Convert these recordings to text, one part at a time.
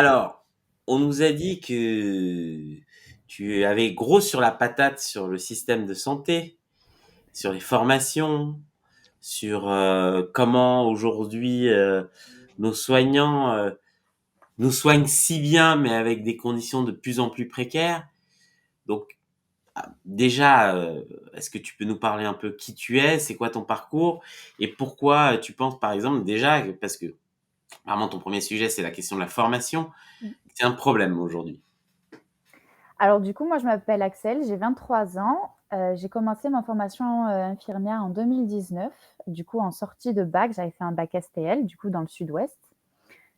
Alors, on nous a dit que tu avais gros sur la patate sur le système de santé, sur les formations, sur comment aujourd'hui nos soignants nous soignent si bien, mais avec des conditions de plus en plus précaires. Donc, déjà, est-ce que tu peux nous parler un peu qui tu es, c'est quoi ton parcours, et pourquoi tu penses, par exemple, déjà, parce que vraiment ton premier sujet, c'est la question de la formation, c'est un problème aujourd'hui. Alors du coup, moi je m'appelle Axel, j'ai 23 ans. J'ai commencé ma formation infirmière en 2019. Du coup, en sortie de bac, j'avais fait un bac STL, du coup dans le sud-ouest.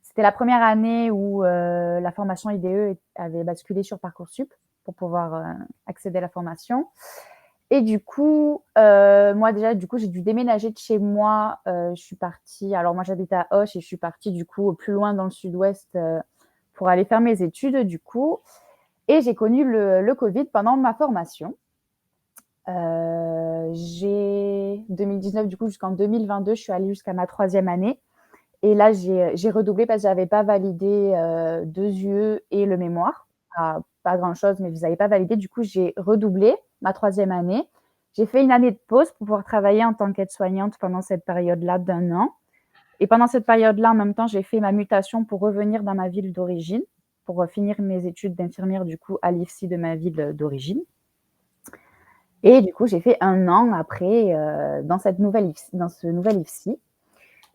C'était la première année où la formation IDE avait basculé sur Parcoursup pour pouvoir accéder à la formation. Et du coup, moi déjà, du coup, j'ai dû déménager de chez moi. Je suis partie. Alors moi, j'habite à Auch et je suis partie du coup au plus loin dans le sud-ouest pour aller faire mes études. Du coup, et j'ai connu le Covid pendant ma formation. J'ai 2019, du coup, jusqu'en 2022, je suis allée jusqu'à ma troisième année. Et là, j'ai redoublé parce que j'avais pas validé 2 UE et le mémoire. Pas grand-chose, mais je n'avais pas validé. Du coup, j'ai redoublé ma troisième année. J'ai fait une année de pause pour pouvoir travailler en tant qu'aide-soignante pendant cette période-là d'1 an. Et pendant cette période-là, en même temps, j'ai fait ma mutation pour revenir dans ma ville d'origine, pour finir mes études d'infirmière, du coup, à l'IFSI de ma ville d'origine. Et du coup, j'ai fait 1 an après dans ce nouvel IFSI.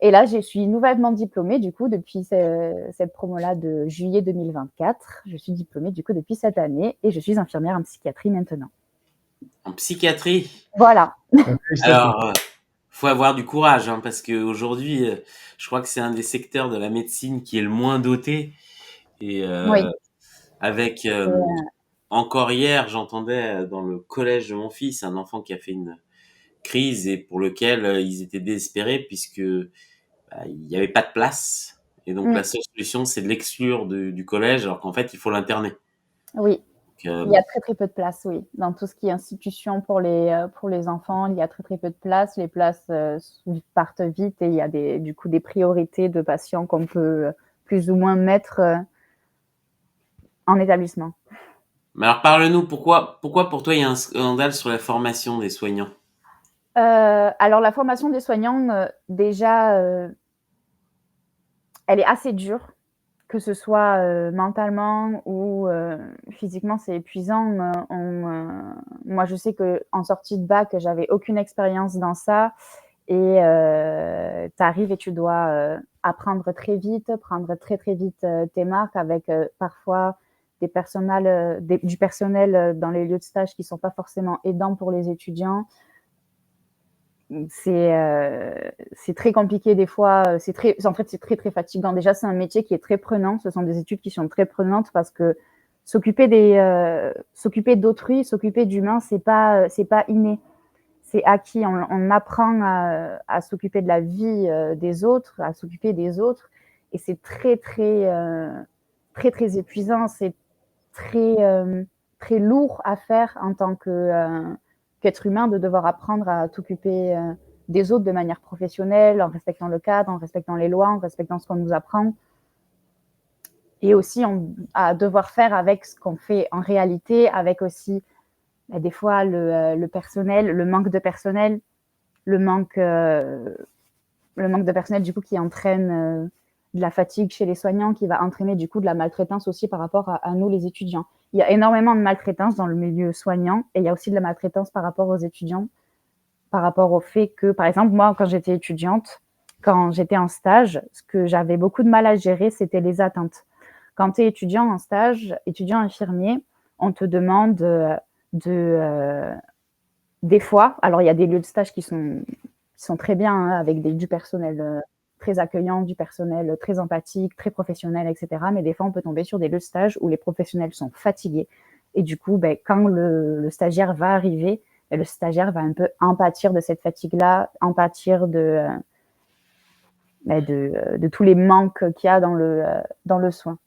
Et là, je suis nouvellement diplômée, du coup, depuis cette promo-là de juillet 2024. Je suis diplômée, du coup, depuis cette année et je suis infirmière en psychiatrie maintenant. En psychiatrie, Voilà. Félicitations. alors, faut avoir du courage, hein, parce qu'aujourd'hui, je crois que c'est un des secteurs de la médecine qui est le moins doté. Et Oui. avec encore hier, j'entendais dans le collège de mon fils un enfant qui a fait une crise et pour lequel ils étaient désespérés puisque il n'y avait pas de place. Et donc la Mm. seule solution, c'est de l'exclure du collège, alors qu'en fait, il faut l'interner. Oui. Donc, Il y a très très peu de place, oui. Dans tout ce qui est institution pour les enfants, il y a très très peu de place. Les places partent vite et il y a du coup des priorités de patients qu'on peut plus ou moins mettre en établissement. mais alors parle-nous, pourquoi pour toi il y a un scandale sur la formation des soignants? Alors la formation des soignants, déjà, elle est assez dure, que ce soit mentalement ou physiquement, c'est épuisant. Moi, je sais qu'en sortie de bac, j'avais aucune expérience dans ça. Et tu arrives et tu dois apprendre très vite, prendre très très vite tes marques avec parfois du personnel dans les lieux de stage qui ne sont pas forcément aidants pour les étudiants. C'est très compliqué des fois. En fait, c'est très très fatigant. Déjà, c'est un métier qui est très prenant. Ce sont des études qui sont très prenantes parce que s'occuper d'autrui, s'occuper d'humains, c'est pas inné, c'est acquis. On apprend à s'occuper de la vie des autres, à s'occuper des autres, et c'est très très très épuisant. C'est très très lourd à faire en tant qu'être humain, de devoir apprendre à t'occuper des autres de manière professionnelle, en respectant le cadre, en respectant les lois, en respectant ce qu'on nous apprend. Et aussi à devoir faire avec ce qu'on fait en réalité, avec aussi des fois le personnel, le manque de personnel du coup qui entraîne de la fatigue chez les soignants, qui va entraîner du coup de la maltraitance aussi par rapport à nous les étudiants. Il y a énormément de maltraitance dans le milieu soignant et il y a aussi de la maltraitance par rapport aux étudiants, par rapport au fait que, par exemple, moi, quand j'étais étudiante, quand j'étais en stage, ce que j'avais beaucoup de mal à gérer, c'était les attentes. Quand tu es étudiant en stage, étudiant infirmier, on te demande des fois, alors il y a des lieux de stage qui sont très bien, hein, avec du personnel très accueillant, du personnel très empathique, très professionnel, etc. Mais des fois, on peut tomber sur des lieux de stage où les professionnels sont fatigués. Et du coup, quand le stagiaire va arriver, le stagiaire va un peu empâtir de cette fatigue-là, empâtir de tous les manques qu'il y a dans le soin.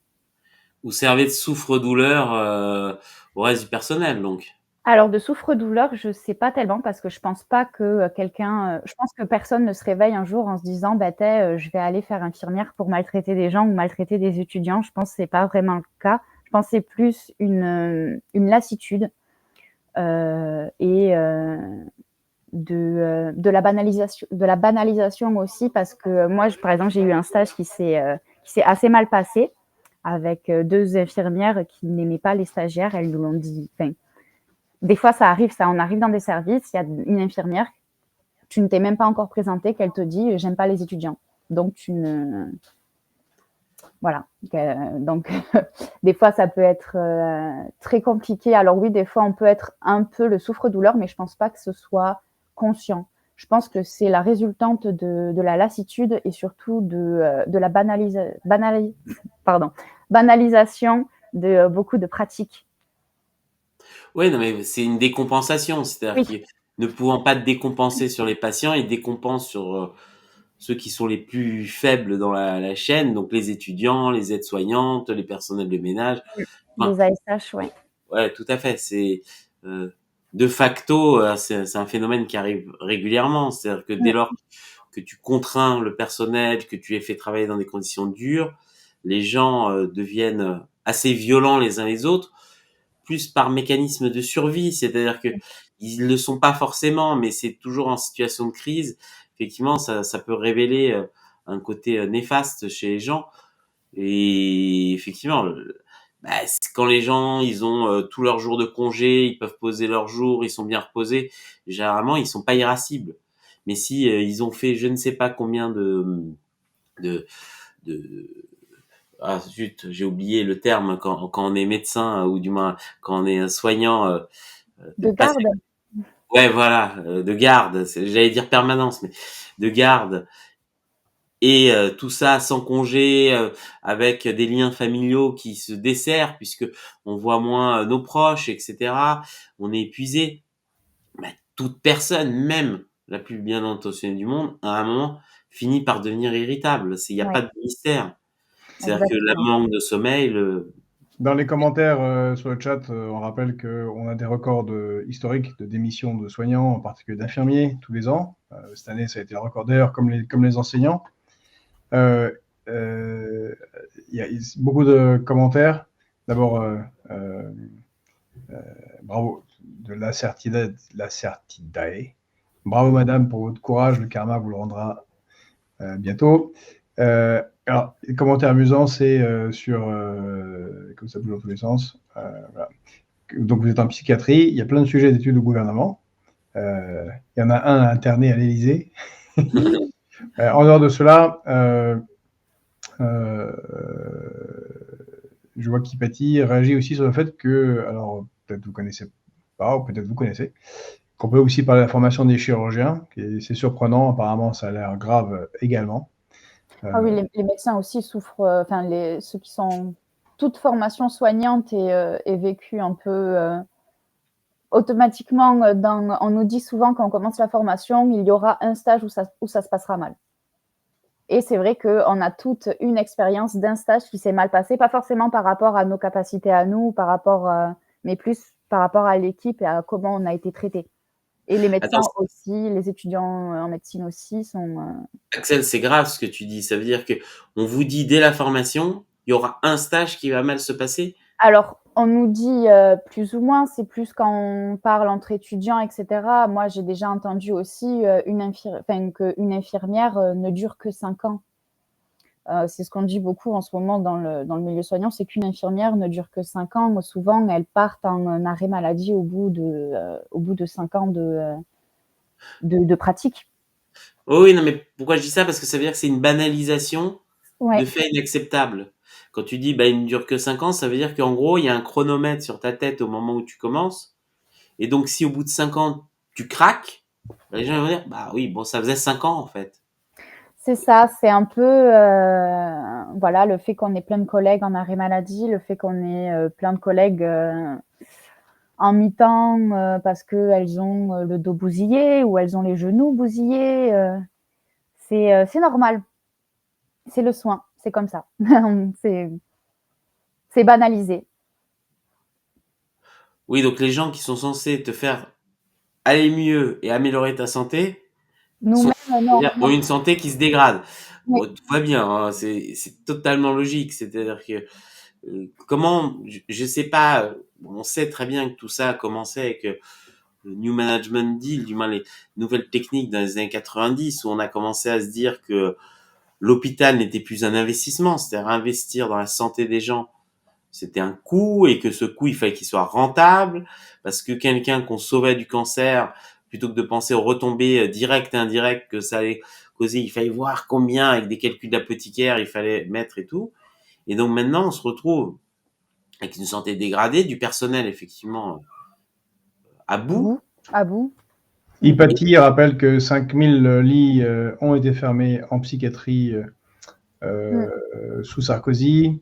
Vous servez de souffre-douleur au reste du personnel, donc. Alors de souffre-douleur, je sais pas tellement parce que je pense pas que, je pense que personne ne se réveille un jour en se disant: «Bah, tu je vais aller faire infirmière pour maltraiter des gens ou maltraiter des étudiants». Je pense que c'est pas vraiment le cas. Je pense que c'est plus une lassitude, et de la banalisation aussi parce que moi, par exemple, j'ai eu un stage qui s'est assez mal passé avec 2 infirmières qui n'aimaient pas les stagiaires. Elles nous l'ont dit. Enfin, des fois, ça arrive, ça. On arrive dans des services, il y a une infirmière, tu ne t'es même pas encore présenté, qu'elle te dit j'aime pas les étudiants. Donc tu ne, voilà. Donc des fois, ça peut être très compliqué. Alors oui, des fois, on peut être un peu le souffre-douleur, mais je pense pas que ce soit conscient. Je pense que c'est la résultante de la lassitude et surtout de la banalisation de beaucoup de pratiques. Oui, non, mais c'est une décompensation. C'est-à-dire Oui, que ne pouvant pas décompenser sur les patients, ils dépensent sur ceux qui sont les plus faibles dans la chaîne, donc les étudiants, les aides-soignantes, les personnels de ménage. Enfin, les ASH, ouais. ouais, tout à fait. C'est euh, de facto, c'est un phénomène qui arrive régulièrement. C'est-à-dire que dès Ouais, lors que tu contrains le personnel, que tu les fais travailler dans des conditions dures, les gens deviennent assez violents les uns les autres, plus par mécanisme de survie. C'est-à-dire que ils le sont pas forcément, mais c'est toujours en situation de crise. Effectivement, ça peut révéler un côté néfaste chez les gens. Et effectivement, bah, quand les gens ils ont tous leurs jours de congé, ils peuvent poser leurs jours, ils sont bien reposés. Généralement, ils sont pas irascibles. Mais si ils ont fait je ne sais pas combien de de ah zut, j'ai oublié le terme quand on est médecin ou du moins quand on est soignant, de de passer, garde. ouais voilà, de garde, j'allais dire permanence, mais de garde. Et tout ça sans congé, avec des liens familiaux qui se desserrent puisque on voit moins nos proches, etc. On est épuisé. Bah, toute personne, même la plus bien intentionnée du monde, à un moment finit par devenir irritable. Il n'y a Oui, pas de mystère. C'est-à-dire que le exactement. manque de sommeil, Dans les commentaires sur le chat, on rappelle qu'on a des records historiques de démission de soignants, en particulier d'infirmiers, tous les ans. Cette année, ça a été le record d'ailleurs, comme les enseignants. Il y a beaucoup de commentaires. D'abord, bravo de l'Acertidae. Bravo madame pour votre courage, le karma vous le rendra bientôt. Alors, les commentaires amusants, c'est comme ça bouge dans tous les sens. Voilà. Donc, vous êtes en psychiatrie, il y a plein de sujets d'études au gouvernement. Il y en a un interné à l'Élysée. En dehors de cela, je vois qu'Hypatie réagit aussi sur le fait que, alors peut-être vous connaissez pas, ou peut-être vous connaissez, qu'on peut aussi parler de la formation des chirurgiens, c'est surprenant, apparemment ça a l'air grave également. Ah oui, les médecins aussi souffrent, enfin, ceux qui sont toute formation soignante est vécue un peu automatiquement. On nous dit souvent quand on commence la formation, il y aura un stage où ça se passera mal. Et c'est vrai qu'on a toute une expérience d'un stage qui s'est mal passé, pas forcément par rapport à nos capacités à nous, mais plus par rapport à l'équipe et à comment on a été traité. Et les médecins attends, aussi, les étudiants en médecine aussi sont. Axel, c'est grave ce que tu dis. Ça veut dire que on vous dit dès la formation, il y aura un stage qui va mal se passer. Alors, on nous dit plus ou moins, c'est plus quand on parle entre étudiants, etc. Moi, j'ai déjà entendu aussi qu'une infirmière ne dure que 5 ans. C'est ce qu'on dit beaucoup en ce moment dans le milieu soignant, c'est qu'une infirmière ne dure que 5 ans. Souvent, elles partent en arrêt maladie au bout de 5 ans de pratique. Oh oui, non, mais pourquoi je dis ça? Parce que ça veut dire que c'est une banalisation de Ouais, faits inacceptables. Quand tu dis, bah, il ne dure que 5 ans, ça veut dire qu'en gros, il y a un chronomètre sur ta tête au moment où tu commences. Et donc, si au bout de 5 ans, tu craques, bah, les gens vont dire, bah oui, bon, ça faisait 5 ans, en fait. c'est ça. C'est un peu, voilà, le fait qu'on ait plein de collègues en arrêt maladie, le fait qu'on ait plein de collègues en mi-temps parce qu'elles ont le dos bousillé ou elles ont les genoux bousillés. C'est normal. C'est le soin. C'est comme ça. c'est banalisé. Oui, donc les gens qui sont censés te faire aller mieux et améliorer ta santé sont, Nous-mêmes, non. ont une santé qui se dégrade. Oui. Bon, tout va bien, hein, c'est totalement logique. C'est-à-dire que comment, je sais pas, on sait très bien que tout ça a commencé avec le New Management Deal, du moins les nouvelles techniques dans les années 90, où on a commencé à se dire que l'hôpital n'était plus un investissement, c'est-à-dire investir dans la santé des gens, c'était un coût et que ce coût, il fallait qu'il soit rentable parce que quelqu'un qu'on sauvait du cancer, plutôt que de penser aux retombées directes et indirectes que ça allait causer, il fallait voir combien avec des calculs d'apothicaire il fallait mettre et tout. Et donc maintenant, on se retrouve avec une santé dégradée, du personnel effectivement à bout. À bout. Hypatie rappelle que 5000 lits ont été fermés en psychiatrie sous Sarkozy.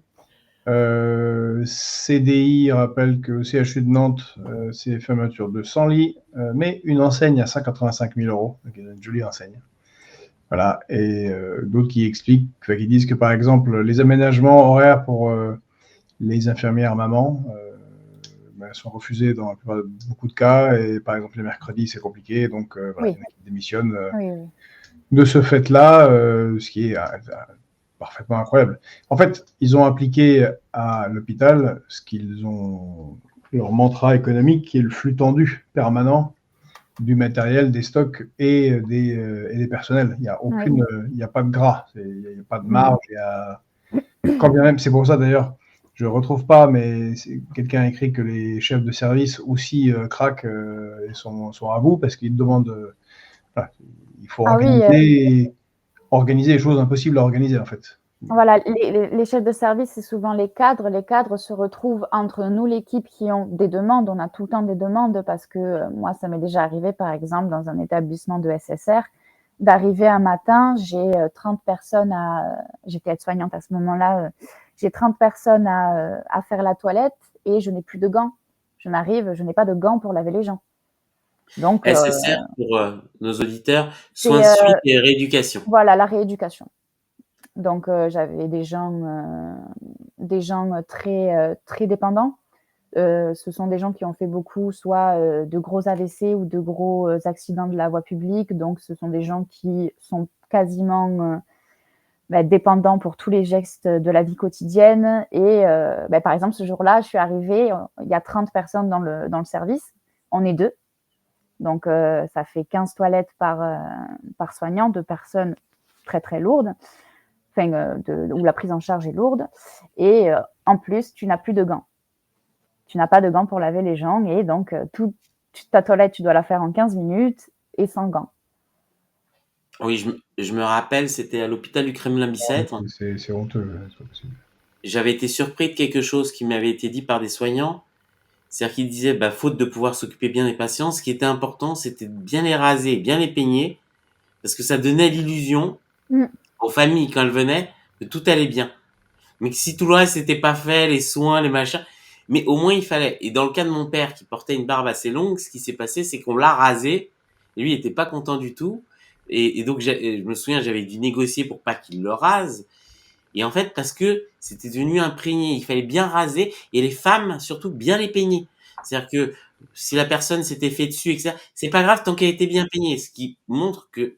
CDI rappelle que au CHU de Nantes, c'est fermeture de 100 lits, mais une enseigne à 185 000 €, donc une jolie enseigne. Voilà, et d'autres qui expliquent, qui disent que par exemple, les aménagements horaires pour les infirmières mamans sont refusés dans beaucoup de cas, et par exemple les mercredis c'est compliqué, donc voilà, il y en a qui démissionnent de ce fait-là, ce qui est parfaitement incroyable. En fait, ils ont appliqué à l'hôpital ce qu'ils ont, leur mantra économique, qui est le flux tendu permanent du matériel, des stocks et des personnels. Il n'y a aucune, il n'y a pas de gras, il n'y a pas de marge. Quand bien même, c'est pour ça d'ailleurs, je ne retrouve pas, mais quelqu'un a écrit que les chefs de service aussi craquent et sont à bout parce qu'ils demandent. Voilà, il faut organiser les choses impossibles à organiser en fait. Voilà, les chefs de service, c'est souvent les cadres. Les cadres se retrouvent entre nous, l'équipe, qui ont des demandes. On a tout le temps des demandes parce que moi, ça m'est déjà arrivé, par exemple, dans un établissement de SSR, d'arriver un matin, j'ai 30 personnes j'étais aide-soignante à ce moment-là, j'ai 30 personnes à faire la toilette et je n'ai plus de gants. Je n'ai pas de gants pour laver les gens. Donc, SSR, pour nos auditeurs, soins de suite et rééducation. Voilà, la rééducation. Donc, j'avais des gens très dépendants. Ce sont des gens qui ont fait beaucoup, soit de gros AVC ou de gros accidents de la voie publique. Donc, ce sont des gens qui sont quasiment dépendants pour tous les gestes de la vie quotidienne. Et par exemple, ce jour-là, je suis arrivée, il y a 30 personnes dans le service. On est 2. Donc, ça fait 15 toilettes par soignant, de personnes très, très lourdes. Où la prise en charge est lourde. Et en plus, tu n'as plus de gants. Tu n'as pas de gants pour laver les gens. Et donc, ta toilette, tu dois la faire en 15 minutes et sans gants. Oui, je me rappelle, c'était à l'hôpital du Kremlin-Bicêtre. C'est honteux, c'est pas possible. J'avais été surpris de quelque chose qui m'avait été dit par des soignants. C'est-à-dire qu'ils disaient, faute de pouvoir s'occuper bien des patients, ce qui était important, c'était de bien les raser, bien les peigner, parce que ça donnait l'illusion aux familles, quand elles venaient, que tout allait bien. Mais que si tout le reste n'était pas fait, les soins, les machins, mais au moins il fallait. Et dans le cas de mon père qui portait une barbe assez longue, ce qui s'est passé, c'est qu'on l'a rasé. Et lui, il était pas content du tout. Et donc, je me souviens, j'avais dû négocier pour pas qu'il le rase. Et en fait, parce que c'était devenu imprégné, il fallait bien raser. Et les femmes, surtout, bien les peigner. C'est-à-dire que si la personne s'était fait dessus, etc., c'est pas grave tant qu'elle était bien peignée. Ce qui montre que,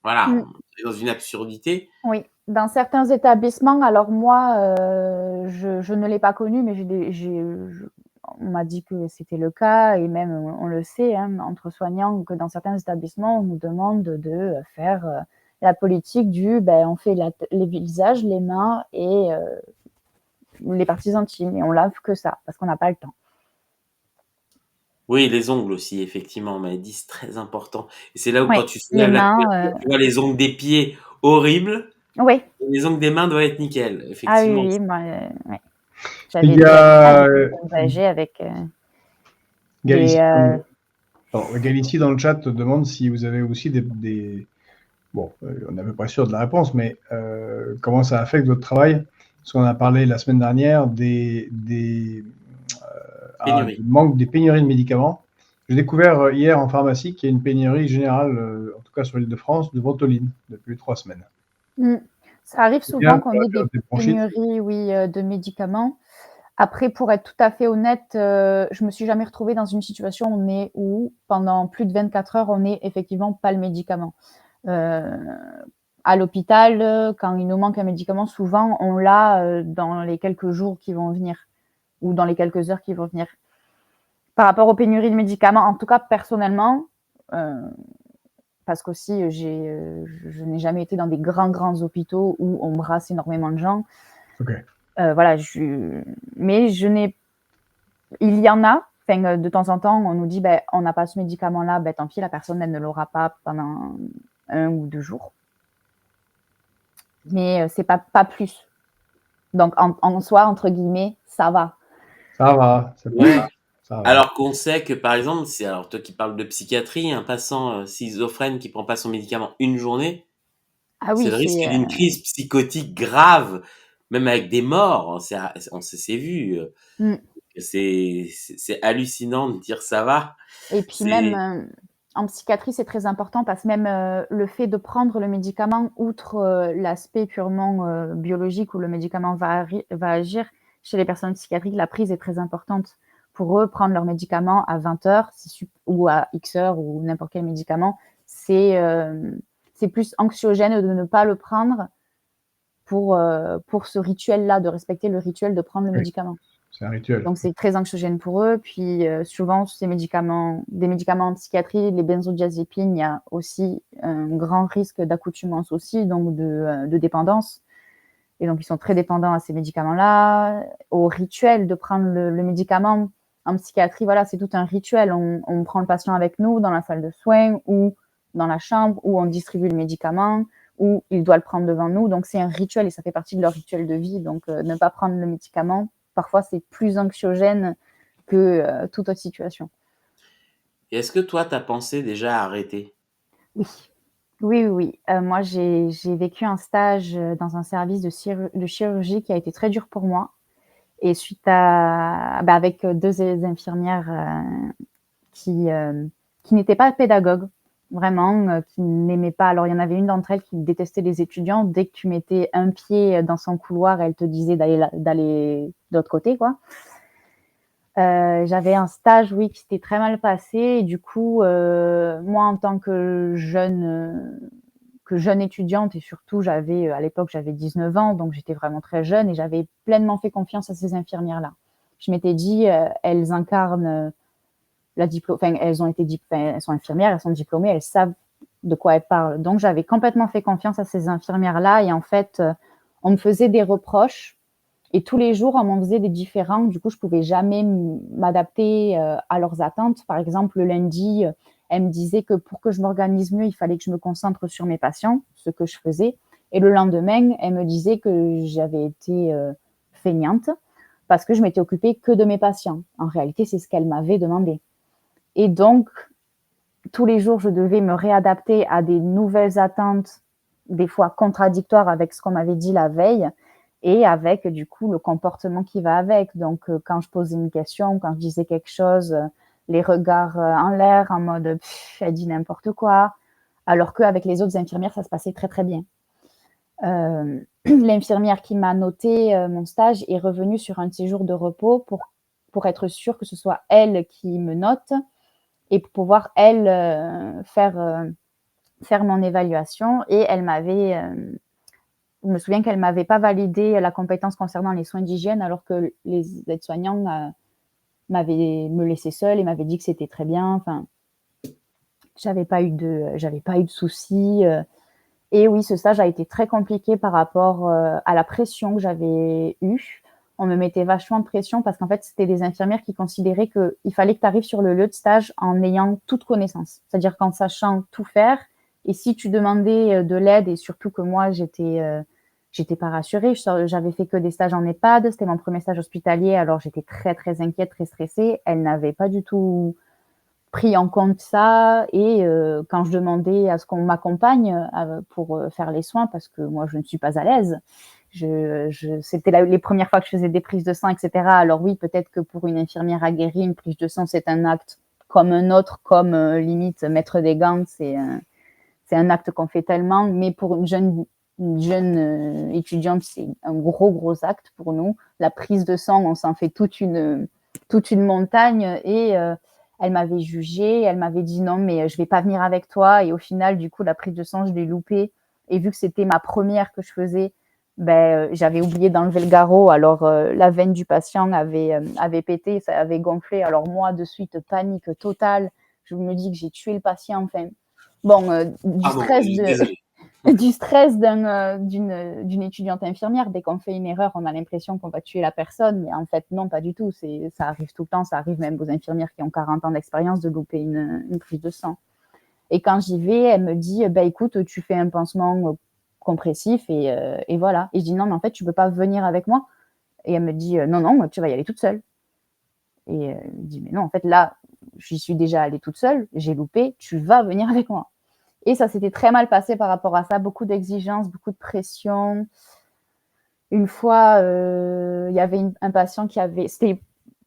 voilà, on est dans une absurdité. Oui. Dans certains établissements, alors moi, je ne l'ai pas connu, mais on m'a dit que c'était le cas, et même on le sait, entre soignants, que dans certains établissements, on nous demande de faire la politique on fait les visages, les mains et les parties intimes, et on lave que ça, parce qu'on n'a pas le temps. Oui, les ongles aussi, effectivement, on m'avait dit, c'est très important. Et c'est là où, quand tu les soulèves la mains, couverture, tu vois les ongles des pieds horribles. Oui. Les ongles des mains doivent être nickel, effectivement. Ah oui, moi, j'avais des âgés avec Galicie dans le chat te demande si vous avez aussi bon, on n'est à peu près sûr de la réponse, mais comment ça affecte votre travail? Parce qu'on a parlé la semaine dernière du manque des pénuries de médicaments. J'ai découvert hier en pharmacie qu'il y a une pénurie générale, en tout cas sur l'île de France, de Ventoline depuis 3 semaines. Ça arrive souvent qu'on ait des pénuries, de médicaments. Après, pour être tout à fait honnête, je me suis jamais retrouvée dans une situation où pendant plus de 24 heures, on n'ait effectivement pas le médicament. À l'hôpital, quand il nous manque un médicament, souvent on l'a dans les quelques jours qui vont venir ou dans les quelques heures qui vont venir. Par rapport aux pénuries de médicaments, en tout cas personnellement, parce qu'aussi je n'ai jamais été dans des grands hôpitaux où on brasse énormément de gens. Ok. Voilà, mais il y en a. Enfin, de temps en temps, on nous dit, on n'a pas ce médicament-là, tant pis, la personne elle ne l'aura pas pendant 1 ou 2 jours. Mais c'est pas plus. Donc en soi, entre guillemets, ça va. Ça va. Ouais. Ça va. Alors qu'on sait que, par exemple, alors toi qui parles de psychiatrie, un patient schizophrène qui prend pas son médicament une journée, Ah c'est oui, le risque d'une crise psychotique grave, même avec des morts. C'est vu. C'est hallucinant de dire ça va. Et puis même en psychiatrie, c'est très important parce que même le fait de prendre le médicament, outre l'aspect purement biologique où le médicament va agir, chez les personnes psychiatriques, la prise est très importante. Pour eux, prendre leur médicament à 20 heures ou à X heures ou n'importe quel médicament, c'est plus anxiogène de ne pas le prendre pour ce rituel-là, de respecter le rituel de prendre le médicament. C'est un rituel. Donc, c'est très anxiogène pour eux. Puis, souvent, des médicaments en psychiatrie, les benzodiazépines, il y a aussi un grand risque d'accoutumance aussi, donc de dépendance. Et donc, ils sont très dépendants à ces médicaments-là. Au rituel de prendre le médicament en psychiatrie, voilà, c'est tout un rituel. On prend le patient avec nous dans la salle de soins ou dans la chambre où on distribue le médicament, où il doit le prendre devant nous. Donc, c'est un rituel et ça fait partie de leur rituel de vie. Donc, ne pas prendre le médicament, parfois, c'est plus anxiogène que toute autre situation. Et est-ce que toi, tu as pensé déjà à arrêter? Oui. Oui. Moi, j'ai vécu un stage dans un service de chirurgie qui a été très dur pour moi. Et suite avec 2 infirmières qui n'étaient pas pédagogues, vraiment, qui n'aimaient pas. Alors, il y en avait une d'entre elles qui détestait les étudiants. Dès que tu mettais un pied dans son couloir, elle te disait d'aller de l'autre côté, quoi. J'avais un stage, oui, qui s'était très mal passé. Et du coup, moi, en tant que jeune étudiante, et surtout, à l'époque, j'avais 19 ans, donc j'étais vraiment très jeune et j'avais pleinement fait confiance à ces infirmières-là. Je m'étais dit, elles incarnent elles sont infirmières, elles sont diplômées, elles savent de quoi elles parlent. Donc, j'avais complètement fait confiance à ces infirmières-là et en fait, on me faisait des reproches. Et tous les jours, on m'en faisait des différents. Du coup, je pouvais jamais m'adapter à leurs attentes. Par exemple, le lundi, elle me disait que pour que je m'organise mieux, il fallait que je me concentre sur mes patients, ce que je faisais. Et le lendemain, elle me disait que j'avais été feignante parce que je m'étais occupée que de mes patients. En réalité, c'est ce qu'elle m'avait demandé. Et donc, tous les jours, je devais me réadapter à des nouvelles attentes, des fois contradictoires avec ce qu'on m'avait dit la veille et avec du coup le comportement qui va avec. Donc quand je posais une question, quand je disais quelque chose, les regards en l'air en mode elle dit n'importe quoi, alors qu'avec les autres infirmières ça se passait très très bien. L'infirmière qui m'a noté mon stage est revenue sur un de ses jours de repos pour être sûre que ce soit elle qui me note et pour pouvoir elle faire mon évaluation. Et elle m'avait je me souviens qu'elle ne m'avait pas validé la compétence concernant les soins d'hygiène alors que les aides-soignants me laissaient seule et m'avaient dit que c'était très bien. Enfin, j'avais pas eu de soucis. Et oui, ce stage a été très compliqué par rapport à la pression que j'avais eue. On me mettait vachement de pression parce qu'en fait, c'était des infirmières qui considéraient qu'il fallait que tu arrives sur le lieu de stage en ayant toute connaissance, c'est-à-dire qu'en sachant tout faire. Et si tu demandais de l'aide, et surtout que moi, j'étais pas rassurée, j'avais fait que des stages en EHPAD, c'était mon premier stage hospitalier, alors j'étais très, très inquiète, très stressée. Elle n'avait pas du tout pris en compte ça. Et quand je demandais à ce qu'on m'accompagne pour faire les soins, parce que moi, je ne suis pas à l'aise, c'était les premières fois que je faisais des prises de sang, etc. Alors oui, peut-être que pour une infirmière aguerrie, une prise de sang, c'est un acte comme un autre, comme limite mettre des gants, c'est un acte qu'on fait tellement. Mais pour une jeune une jeune étudiante, c'est un gros acte pour nous. La prise de sang, on s'en fait toute une montagne et elle m'avait jugée, elle m'avait dit non mais je vais pas venir avec toi et au final du coup la prise de sang je l'ai loupée et vu que c'était ma première que je faisais, j'avais oublié d'enlever le garrot, alors la veine du patient avait pété, ça avait gonflé, alors moi de suite panique totale, je me dis que j'ai tué le patient, enfin bon, du stress d'une étudiante infirmière. Dès qu'on fait une erreur, on a l'impression qu'on va tuer la personne, mais en fait, non, pas du tout. Ça arrive tout le temps, ça arrive même aux infirmières qui ont 40 ans d'expérience de louper une prise de sang. Et quand j'y vais, elle me dit, écoute, tu fais un pansement compressif et voilà. Et je dis, non, mais en fait, tu peux pas venir avec moi. Et elle me dit, non, tu vas y aller toute seule. Et je dis, mais non, en fait, là, j'y suis déjà allée toute seule, j'ai loupé, tu vas venir avec moi. Et ça s'était très mal passé par rapport à ça, beaucoup d'exigences, beaucoup de pression. Une fois, il y avait un patient qui avait...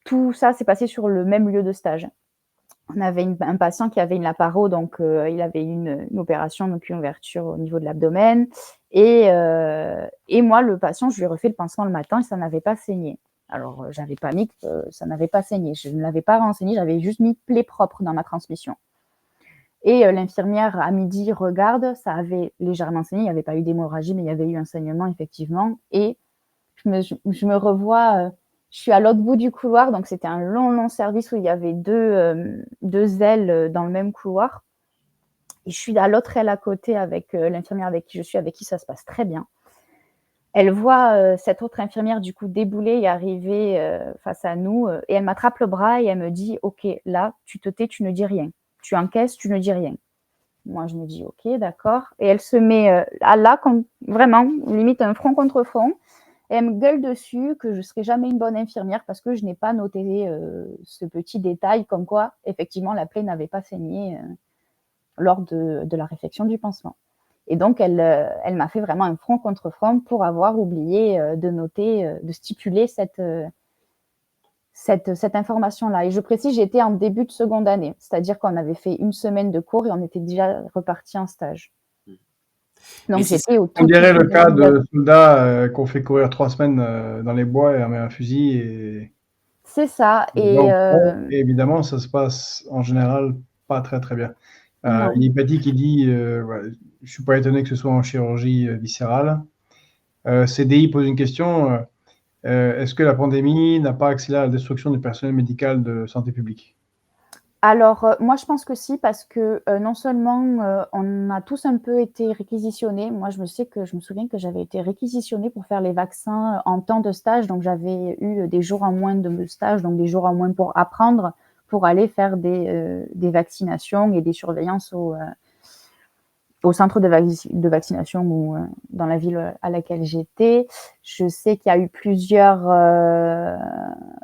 Tout ça s'est passé sur le même lieu de stage. On avait un patient qui avait une laparo, donc il avait une opération, donc une ouverture au niveau de l'abdomen. Et moi, le patient, je lui ai refait le pansement le matin et ça n'avait pas saigné. Alors, j'avais pas mis que ça n'avait pas saigné. Je ne l'avais pas renseigné, j'avais juste mis plaie propre dans ma transmission. Et l'infirmière, à midi, regarde, ça avait légèrement saigné, il n'y avait pas eu d'hémorragie, mais il y avait eu un saignement, effectivement. Et je me revois, je suis à l'autre bout du couloir, donc c'était un long service où il y avait deux ailes dans le même couloir. Et je suis à l'autre aile à côté avec l'infirmière avec qui je suis, avec qui ça se passe très bien. Elle voit cette autre infirmière, du coup, débouler et arriver face à nous. Et elle m'attrape le bras et elle me dit, OK, là, tu te tais, tu ne dis rien. Tu encaisses, tu ne dis rien. Moi, je me dis, OK, d'accord. Et elle se met là, comme, vraiment, limite un front contre front. Et elle me gueule dessus que je ne serai jamais une bonne infirmière parce que je n'ai pas noté ce petit détail comme quoi, effectivement, la plaie n'avait pas saigné lors de la réflexion du pansement. Et donc, elle m'a fait vraiment un front contre front pour avoir oublié de noter, de stipuler cette information-là. Et je précise, j'étais en début de seconde année, c'est-à-dire qu'on avait fait une semaine de cours et on était déjà reparti en stage. Donc j'étais au tout. On dirait le cas de soldats qu'on fait courir 3 semaines dans les bois et on met un fusil. Et... C'est ça. Et évidemment, ça se passe en général pas très très bien. Nipati qui dit, ouais, je suis pas étonné que ce soit en chirurgie viscérale. CDI pose une question. Est-ce que la pandémie n'a pas accéléré la destruction du personnel médical de santé publique ? Alors, moi, je pense que si, parce que non seulement on a tous un peu été réquisitionnés. Moi, je me souviens que j'avais été réquisitionnée pour faire les vaccins en temps de stage. Donc, j'avais eu des jours en moins de stage, donc des jours en moins pour apprendre, pour aller faire des vaccinations et des surveillances au centre de vaccination ou dans la ville à laquelle j'étais. Je sais qu'il y a eu plusieurs...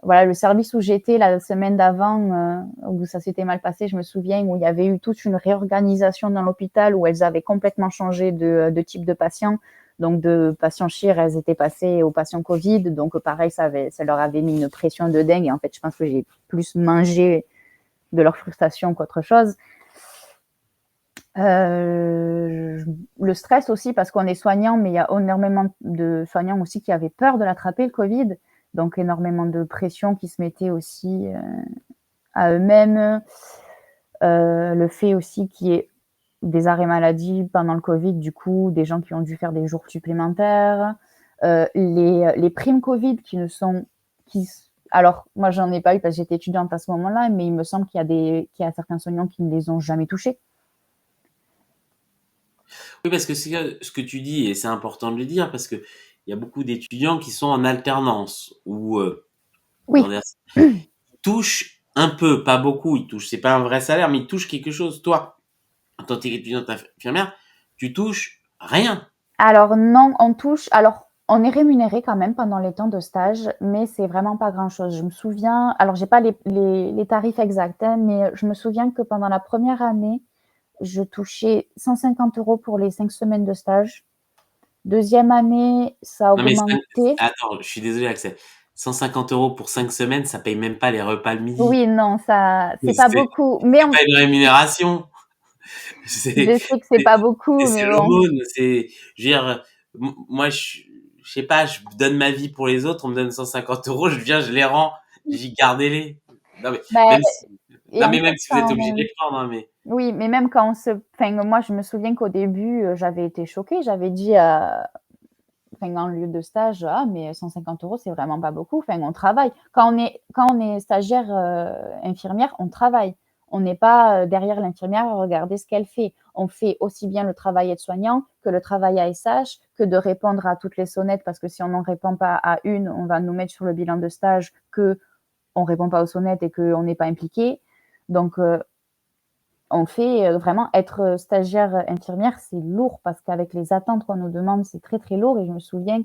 voilà, le service où j'étais la semaine d'avant, où ça s'était mal passé, je me souviens, où il y avait eu toute une réorganisation dans l'hôpital, où elles avaient complètement changé de type de patients. Donc, de patients chir, elles étaient passées aux patients Covid. Donc, pareil, ça leur avait mis une pression de dingue. Et en fait, je pense que j'ai plus mangé de leur frustration qu'autre chose. Le stress aussi, parce qu'on est soignant, mais il y a énormément de soignants aussi qui avaient peur de l'attraper, le Covid. Donc, énormément de pression qui se mettait aussi à eux-mêmes. Le fait aussi qu'il y ait des arrêts maladie pendant le Covid, du coup, des gens qui ont dû faire des jours supplémentaires. Les primes Covid alors, moi, j'en ai pas eu parce que j'étais étudiante à ce moment-là, mais il me semble qu'il y a certains soignants qui ne les ont jamais touchés. Oui, parce que c'est ce que tu dis, et c'est important de le dire, parce que il y a beaucoup d'étudiants qui sont en alternance ou oui. Ils touchent un peu, pas beaucoup, c'est pas un vrai salaire, mais ils touchent quelque chose. Toi, en tant qu'étudiante infirmière, tu touches rien. Alors non, on est rémunéré quand même pendant les temps de stage, mais c'est vraiment pas grand-chose. Je me souviens, alors j'ai pas les tarifs exacts, hein, mais je me souviens que pendant la première année, je touchais 150 € pour les 5 semaines de stage. Deuxième année, ça a augmenté. Attends, je suis désolé, Axel. 150 € pour 5 semaines, ça paye même pas les repas le midi. Oui, non, c'est pas beaucoup. Mais c'est pas une rémunération. Je sais que c'est pas beaucoup, mais c'est bon. l'aumône. Je veux dire, moi, je sais pas, je donne ma vie pour les autres, on me donne 150 euros, je viens, je les rends, j'y gardez-les. Non, mais Bah, même si, et non, en mais fait, même si vous êtes obligé de les prendre, hein, mais. oui, mais même quand moi, je me souviens qu'au début, j'avais été choquée. J'avais dit, en lieu de stage, ah, mais 150 euros, c'est vraiment pas beaucoup. Enfin, on travaille. Quand on est stagiaire infirmière, on travaille. On n'est pas derrière l'infirmière à regarder ce qu'elle fait. On fait aussi bien le travail aide-soignant que le travail ASH, que de répondre à toutes les sonnettes, parce que si on n'en répond pas à une, on va nous mettre sur le bilan de stage que on répond pas aux sonnettes et qu'on n'est pas impliqué. Donc, on fait vraiment être stagiaire infirmière, c'est lourd parce qu'avec les attentes qu'on nous demande, c'est très très lourd. Et je me souviens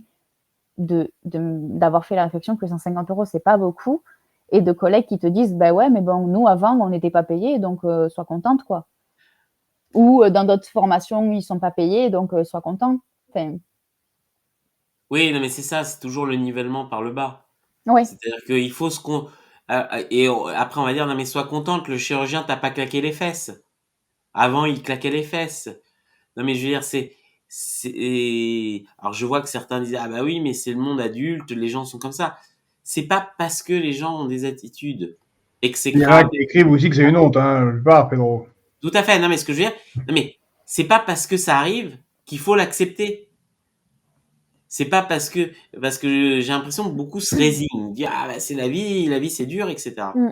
d'avoir fait la réflexion que 150 euros, c'est pas beaucoup. Et de collègues qui te disent, bah ouais, mais bon, nous avant, on n'était pas payés, donc sois contente, quoi. Ou dans d'autres formations, ils sont pas payés, donc sois content. Enfin, Oui, non, mais c'est ça, c'est toujours le nivellement par le bas. ouais, C'est-à-dire qu'il faut ce qu'on, après on va dire, non, mais sois contente, le chirurgien t'a pas claqué les fesses. Avant, il claquait les fesses. Non, mais je veux dire, alors je vois que certains disent, ah bah oui, mais c'est le monde adulte, les gens sont comme ça. C'est pas parce que les gens ont des attitudes Il y en a exécrables. qui écrivent aussi que c'est une honte, hein, je sais pas, Pedro. Tout à fait. Non, mais ce que je veux dire, non, mais c'est pas parce que ça arrive qu'il faut l'accepter. C'est pas parce que j'ai l'impression que beaucoup se résignent, dire, ah bah c'est la vie c'est dur, etc. mm,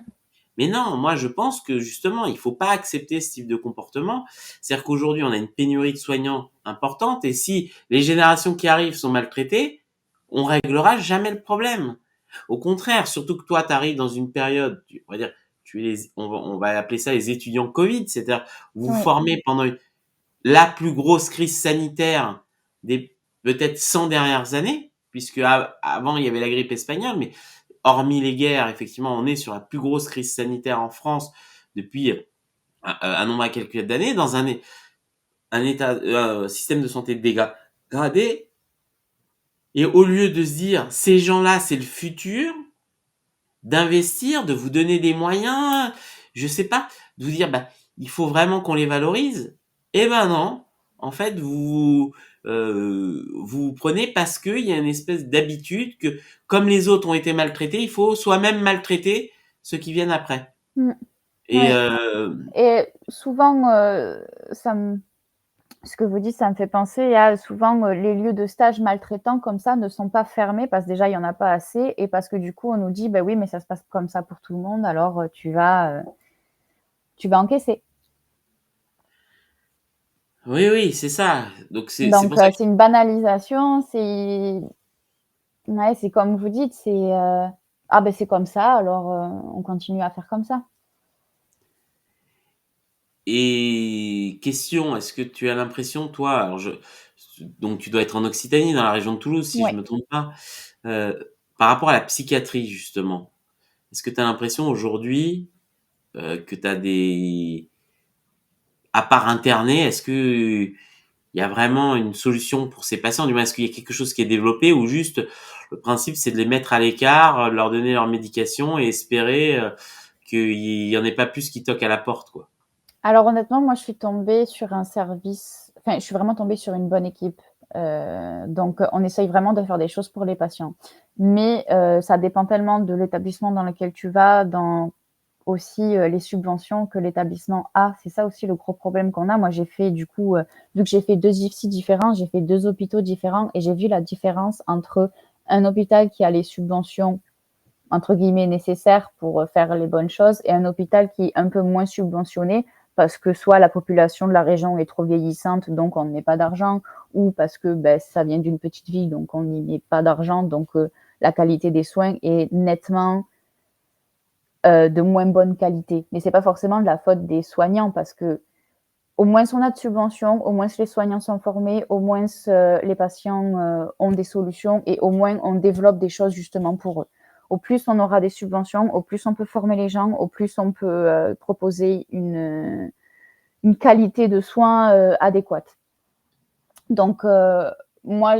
Mais non, moi je pense que justement, il faut pas accepter ce type de comportement. C'est-à-dire qu'aujourd'hui, on a une pénurie de soignants importante et si les générations qui arrivent sont maltraitées, on réglera jamais le problème. Au contraire, surtout que toi, tu arrives dans une période, on va dire, on va appeler ça les étudiants Covid, c'est-à-dire vous vous ouais, formez pendant la plus grosse crise sanitaire des peut-être 100 dernières années, puisque avant il y avait la grippe espagnole, mais hormis les guerres, effectivement, on est sur la plus grosse crise sanitaire en France depuis un nombre à quelques d'années, dans un état, système de santé dégradé. Et au lieu de se dire, ces gens-là, c'est le futur, d'investir, de vous donner des moyens, je sais pas, de vous dire, bah, il faut vraiment qu'on les valorise. Eh ben non, en fait, vous prenez parce qu'il y a une espèce d'habitude que, comme les autres ont été maltraités, il faut soi-même maltraiter ceux qui viennent après. mm, Et ouais. Et souvent, ce que vous dites, ça me fait penser à souvent les lieux de stage maltraitants comme ça ne sont pas fermés parce que déjà il y en a pas assez et parce que du coup on nous dit bah oui mais ça se passe comme ça pour tout le monde alors tu vas encaisser. oui, oui, c'est ça. Donc c'est Donc pour ça que c'est une banalisation, c'est ouais, c'est comme vous dites, c'est ah ben c'est comme ça alors on continue à faire comme ça. et question, est-ce que tu as l'impression, toi, donc tu dois être en Occitanie, dans la région de Toulouse, si je Ouais. me trompe pas, par rapport à la psychiatrie justement, est-ce que tu as l'impression aujourd'hui que tu as à part interner, est-ce que il y a vraiment une solution pour ces patients? Du moins, est-ce qu'il y a quelque chose qui est développé ou juste le principe c'est de les mettre à l'écart, leur donner leur médication et espérer qu'il y en ait pas plus qui toquent à la porte, quoi. Alors honnêtement, moi je suis tombée sur un service, enfin je suis vraiment tombée sur une bonne équipe. Donc on essaye vraiment de faire des choses pour les patients. Mais ça dépend tellement de l'établissement dans lequel tu vas, dans aussi les subventions que l'établissement a. C'est ça aussi le gros problème qu'on a. Moi j'ai fait du coup, vu que j'ai fait 2 IFSI différents, j'ai fait 2 hôpitaux différents et j'ai vu la différence entre un hôpital qui a les subventions entre guillemets nécessaires pour faire les bonnes choses et un hôpital qui est un peu moins subventionné parce que soit la population de la région est trop vieillissante donc on ne met pas d'argent ou parce que ben, ça vient d'une petite ville donc on n'y met pas d'argent donc la qualité des soins est nettement de moins bonne qualité. Mais c'est pas forcément de la faute des soignants parce que au moins on a de subventions, au moins les soignants sont formés, au moins les patients ont des solutions et au moins on développe des choses justement pour eux. Au plus on aura des subventions, au plus on peut former les gens, au plus on peut proposer une qualité de soins adéquate. Donc, moi,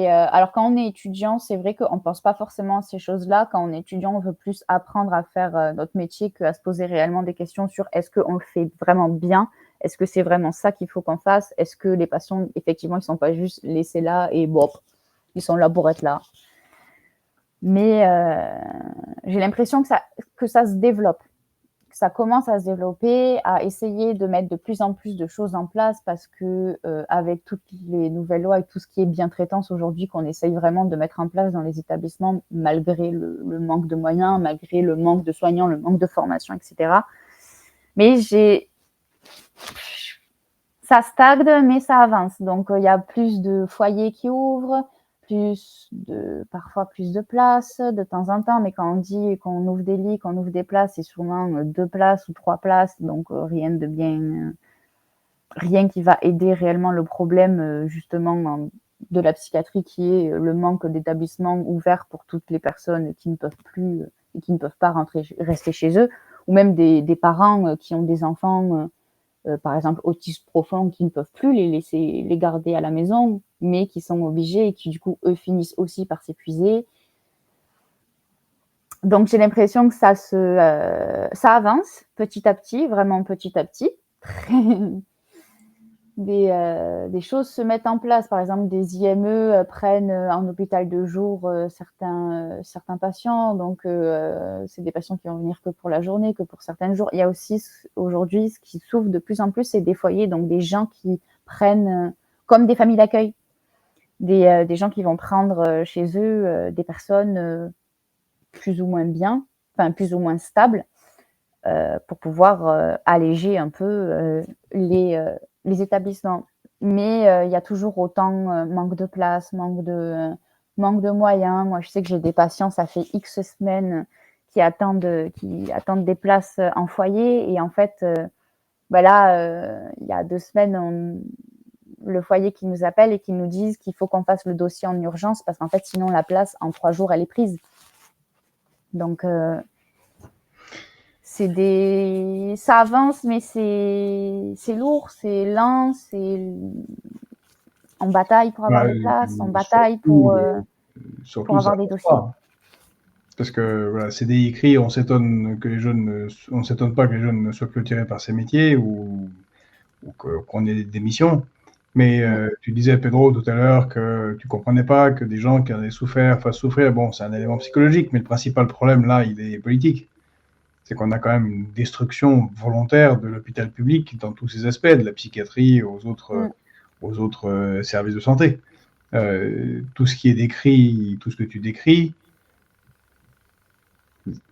alors quand on est étudiant, c'est vrai qu'on ne pense pas forcément à ces choses-là. Quand on est étudiant, on veut plus apprendre à faire notre métier qu'à se poser réellement des questions sur est-ce qu'on le fait vraiment bien, Est-ce que c'est vraiment ça qu'il faut qu'on fasse? Est-ce que les patients, effectivement, ils sont pas juste laissés là et bon, ils sont là pour être là? Mais j'ai l'impression que ça se développe, que ça commence à se développer, à essayer de mettre de plus en plus de choses en place parce que avec toutes les nouvelles lois et tout ce qui est bientraitance aujourd'hui, qu'on essaye vraiment de mettre en place dans les établissements, malgré le manque de moyens, malgré le manque de soignants, le manque de formation, etc. Mais ça stagne, mais ça avance. Donc, il y a plus de foyers qui ouvrent, parfois plus de places de temps en temps. Mais quand on dit qu'on ouvre des lits, qu'on ouvre des places, c'est souvent 2 places ou 3 places. Donc, rien qui va aider réellement le problème, justement, de la psychiatrie, qui est le manque d'établissements ouverts pour toutes les personnes qui ne peuvent plus et qui ne peuvent pas rester chez eux, ou même des parents qui ont des enfants par exemple autistes profonds, qui ne peuvent plus les garder à la maison, mais qui sont obligés et qui du coup eux finissent aussi par s'épuiser. Donc j'ai l'impression que ça avance petit à petit, vraiment petit à petit. Des choses se mettent en place. Par exemple, des IME prennent en hôpital de jour certains patients. Donc, c'est des patients qui vont venir que pour la journée, que pour certains jours. Il y a aussi aujourd'hui, ce qui s'ouvre de plus en plus, c'est des foyers, donc des gens qui prennent, comme des familles d'accueil, des gens qui vont prendre chez eux des personnes plus ou moins bien, enfin plus ou moins stables, pour pouvoir alléger un peu les établissements. Mais il y a toujours autant manque de place, manque de moyens. Moi, je sais que j'ai des patients, ça fait X semaines qui attendent des places en foyer. Et en fait, là, il y a 2 semaines, le foyer qui nous appelle et qui nous disent qu'il faut qu'on fasse le dossier en urgence parce qu'en fait, sinon, la place, en 3 jours, elle est prise. Donc, ça avance, mais c'est lourd, c'est lent, on bataille pour avoir des places, on bataille pour avoir des dossiers. Parce que voilà, CDI écrit, on s'étonne pas que les jeunes ne soient plus tirés par ces métiers ou qu'on ait des missions. Mais tu disais, Pedro, tout à l'heure que tu comprenais pas que des gens qui en avaient souffert fassent souffrir. Bon, c'est un élément psychologique, mais le principal problème là, il est politique. C'est qu'on a quand même une destruction volontaire de l'hôpital public dans tous ses aspects, de la psychiatrie aux autres services de santé. Tout ce qui est décrit, tout ce que tu décris,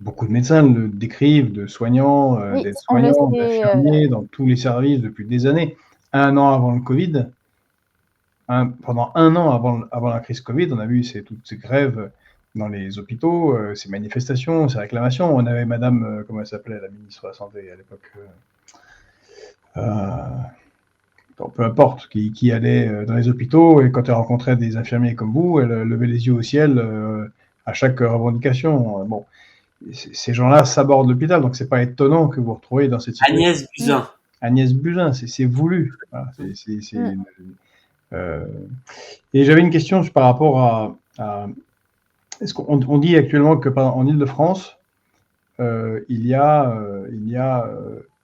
beaucoup de médecins le décrivent, de soignants, d'aides-soignants, d'infirmiers, dans tous les services depuis des années. 1 an avant le Covid, pendant 1 an avant la crise Covid, on a vu toutes ces grèves dans les hôpitaux, ces manifestations, ces réclamations. On avait madame, comment elle s'appelait, la ministre de la Santé à l'époque, peu importe, qui allait dans les hôpitaux et quand elle rencontrait des infirmiers comme vous, elle levait les yeux au ciel à chaque revendication. Bon, ces gens-là s'abordent l'hôpital, donc c'est pas étonnant que vous retrouviez dans cette situation. Agnès Buzyn. Agnès Buzyn, c'est voulu. Voilà, et j'avais une question par rapport à est-ce qu'on dit actuellement que en Île-de-France, il y a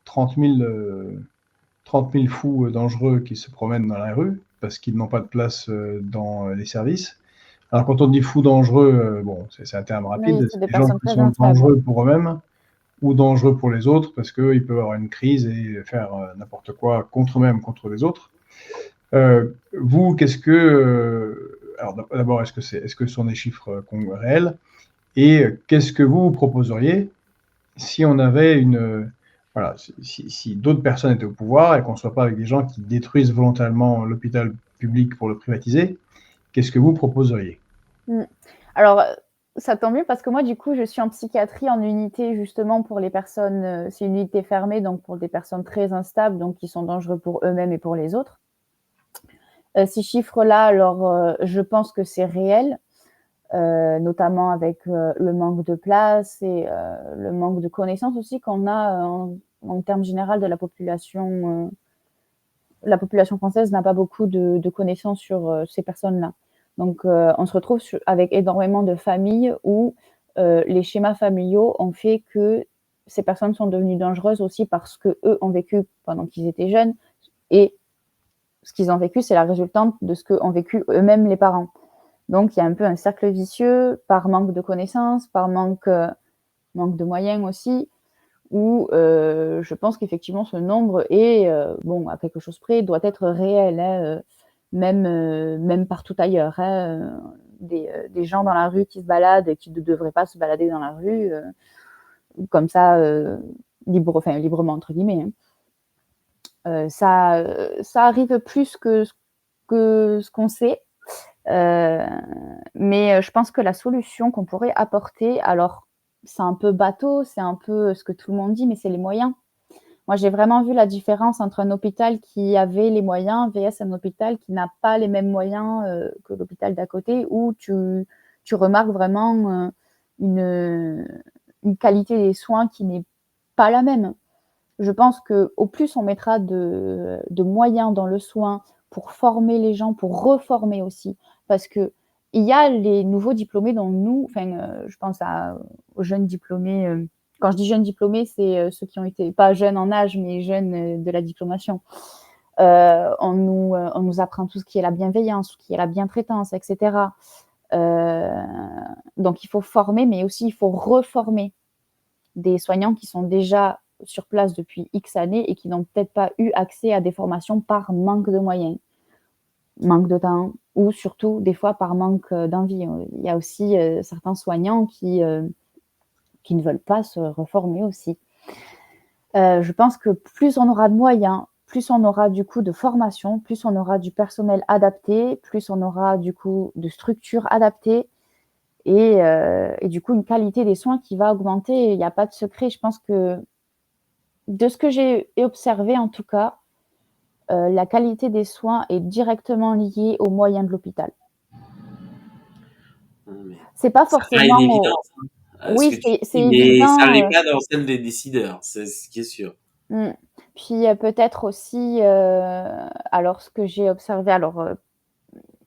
30 000 fous dangereux qui se promènent dans la rue parce qu'ils n'ont pas de place dans les services. Alors quand on dit fous dangereux, bon, c'est un terme rapide, oui, c'est des gens qui sont dangereux pour eux-mêmes ou dangereux pour les autres parce qu'ils peuvent avoir une crise et faire n'importe quoi contre eux-mêmes, contre les autres. Vous, qu'est-ce que... alors d'abord, est-ce que ce sont des chiffres réels? Et qu'est-ce que vous proposeriez si on avait voilà, si d'autres personnes étaient au pouvoir et qu'on ne soit pas avec des gens qui détruisent volontairement l'hôpital public pour le privatiser, qu'est-ce que vous proposeriez? Alors, ça tombe mieux parce que moi, du coup, je suis en psychiatrie en unité justement pour les personnes, c'est une unité fermée, donc pour des personnes très instables, donc qui sont dangereux pour eux-mêmes et pour les autres. Ces chiffres-là, alors, je pense que c'est réel, notamment avec le manque de place et le manque de connaissances aussi qu'on a en termes généraux de la population. La population française n'a pas beaucoup de connaissances sur ces personnes-là. Donc, on se retrouve avec énormément de familles où les schémas familiaux ont fait que ces personnes sont devenues dangereuses aussi parce qu'eux ont vécu pendant qu'ils étaient jeunes, et ce qu'ils ont vécu, c'est la résultante de ce qu'ont vécu eux-mêmes les parents. Donc, il y a un peu un cercle vicieux par manque de connaissances, par manque de moyens aussi, où je pense qu'effectivement, ce nombre est, à quelque chose près, doit être réel, hein, même partout ailleurs. Hein, des gens dans la rue qui se baladent et qui ne devraient pas se balader dans la rue, comme ça, librement, entre guillemets. Hein. Ça arrive plus que ce qu'on sait. Mais je pense que la solution qu'on pourrait apporter, alors c'est un peu bateau, c'est un peu ce que tout le monde dit, mais c'est les moyens. Moi, j'ai vraiment vu la différence entre un hôpital qui avait les moyens vs un hôpital qui n'a pas les mêmes moyens que l'hôpital d'à côté, où tu remarques vraiment une qualité des soins qui n'est pas la même. Je pense qu'au plus on mettra de moyens dans le soin pour former les gens, pour reformer aussi, parce qu'il y a les nouveaux diplômés dont nous, je pense aux jeunes diplômés. Quand je dis jeunes diplômés, c'est ceux qui ont été, pas jeunes en âge, mais jeunes de la diplomation. On nous apprend tout ce qui est la bienveillance, tout ce qui est la bientraitance, etc. Donc il faut former, mais aussi il faut reformer des soignants qui sont déjà sur place depuis X années et qui n'ont peut-être pas eu accès à des formations par manque de moyens, manque de temps, ou surtout des fois par manque d'envie. Il y a aussi certains soignants qui ne veulent pas se reformer aussi. Je pense que plus on aura de moyens, plus on aura du coup de formation, plus on aura du personnel adapté, plus on aura du coup de structures adaptées, et du coup une qualité des soins qui va augmenter. Il n'y a pas de secret. Je pense que de ce que j'ai observé en tout cas, la qualité des soins est directement liée aux moyens de l'hôpital. C'est pas forcément. Une évidence, hein. Oui, c'est Mais évident. ça n'est pas dans celle des décideurs, c'est ce qui est sûr. Puis peut-être aussi, alors ce que j'ai observé,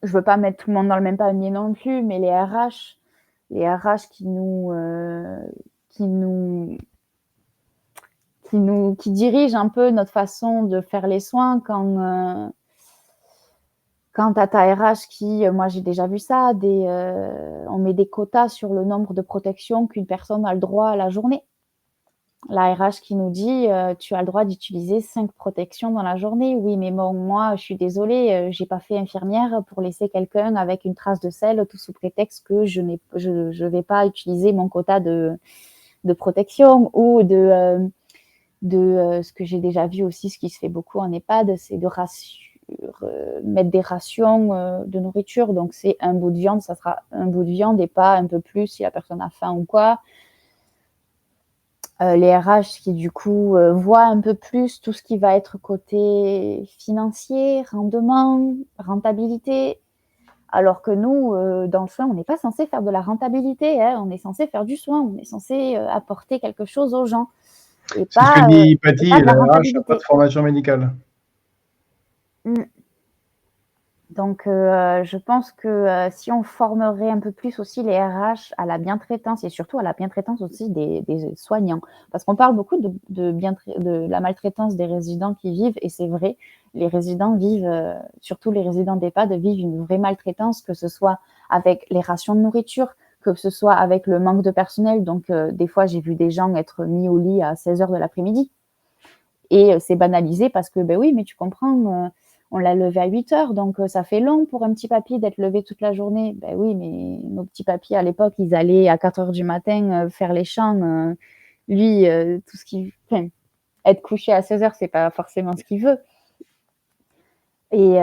je veux pas mettre tout le monde dans le même panier non plus, mais les RH qui dirigent un peu notre façon de faire les soins. Quand tu as ta RH moi j'ai déjà vu ça, on met des quotas sur le nombre de protections qu'une personne a le droit à la journée. La RH qui nous dit tu as le droit d'utiliser 5 protections dans la journée. Oui, mais bon, moi je suis désolée, j'ai pas fait infirmière pour laisser quelqu'un avec une trace de sel tout sous prétexte que je vais pas utiliser mon quota de protection, ou de ce que j'ai déjà vu aussi, ce qui se fait beaucoup en EHPAD, c'est de mettre des rations de nourriture. Donc c'est un bout de viande, ça sera un bout de viande et pas un peu plus si la personne a faim ou quoi. Les RH qui du coup voient un peu plus tout ce qui va être côté financier, rendement, rentabilité, alors que nous, dans le soin, on n'est pas censé faire de la rentabilité, hein, on est censé faire du soin, on est censé apporter quelque chose aux gens. C'est ce que dit Patty, et la RH n'a pas de formation médicale. Donc, je pense que si on formerait un peu plus aussi les RH à la bientraitance, et surtout à la bientraitance aussi des soignants, parce qu'on parle beaucoup de la maltraitance des résidents qui vivent, et c'est vrai, les résidents vivent, surtout les résidents d'EHPAD, vivent une vraie maltraitance, que ce soit avec les rations de nourriture, que ce soit avec le manque de personnel. Donc, des fois, j'ai vu des gens être mis au lit à 16h de l'après-midi, et c'est banalisé parce que, ben oui, mais tu comprends, on l'a levé à 8h, donc ça fait long pour un petit papy d'être levé toute la journée. Ben oui, mais nos petits papys à l'époque, ils allaient à 4h du matin faire les champs. Lui, tout ce qu'il... être couché à 16h, c'est pas forcément ce qu'il veut. Et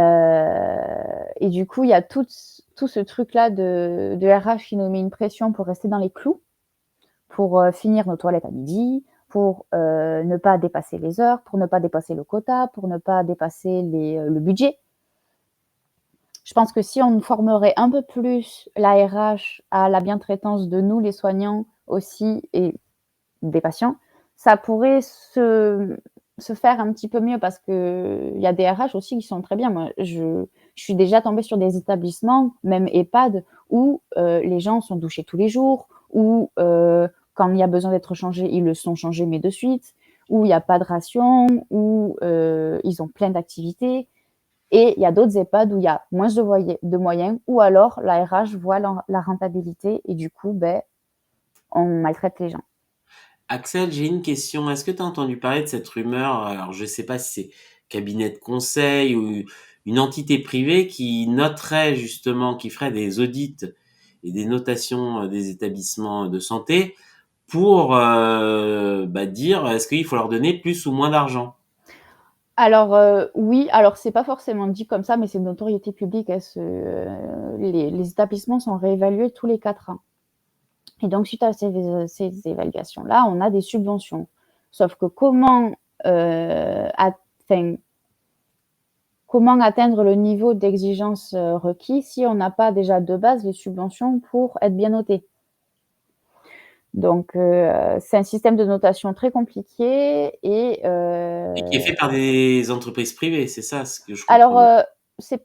du coup, il y a tout ce truc-là de RH qui nous met une pression pour rester dans les clous, pour finir nos toilettes à midi, pour ne pas dépasser les heures, pour ne pas dépasser le quota, pour ne pas dépasser le budget. Je pense que si on formerait un peu plus la RH à la bientraitance de nous, les soignants aussi, et des patients, ça pourrait se faire un petit peu mieux, parce qu'il y a des RH aussi qui sont très bien. Moi, je suis déjà tombée sur des établissements, même EHPAD, où les gens sont douchés tous les jours, où quand il y a besoin d'être changés, ils le sont changés, mais de suite, où il n'y a pas de ration, où ils ont plein d'activités. Et il y a d'autres EHPAD où il y a moins de moyens, ou alors la RH voit la rentabilité et du coup, on maltraite les gens. Axel, j'ai une question. Est-ce que tu as entendu parler de cette rumeur? Alors, je ne sais pas si c'est cabinet de conseil ou une entité privée qui noterait justement, qui ferait des audits et des notations des établissements de santé pour dire est-ce qu'il faut leur donner plus ou moins d'argent? Alors oui, alors c'est pas forcément dit comme ça, mais c'est une notoriété publique. Les établissements sont réévalués tous les 4 ans. Et donc, suite à ces évaluations-là, on a des subventions. Sauf que comment atteindre le niveau d'exigence requis si on n'a pas déjà de base les subventions pour être bien noté? Donc, c'est un système de notation très compliqué Et qui est fait par des entreprises privées, c'est ça ce que je comprends. Alors, c'est